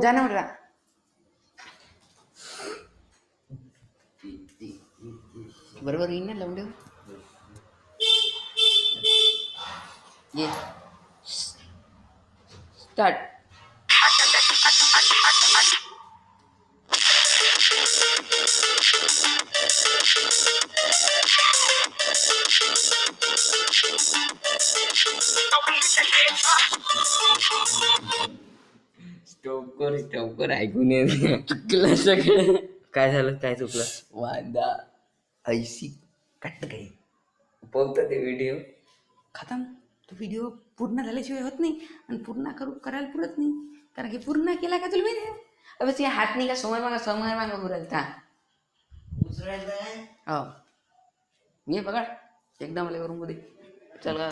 जा ना म्हटला बरोबर येईन ना लावून देऊ ये स्टार्ट स्टोकर ऐकून येत चुकलं सगळं काय झालं काय चुकलं वादा ऐशी कट काही बोलतं ते व्हिडिओ खतम तो व्हिडिओ पूर्ण झाल्याशिवाय होत नाही आणि पूर्ण करायला पुरत नाही कारण की पूर्ण केला का तुला माहिती आहे अब हात नाही का समोर मागा पुरायला हो मी बघा एकदा मला वरून मध्ये चल का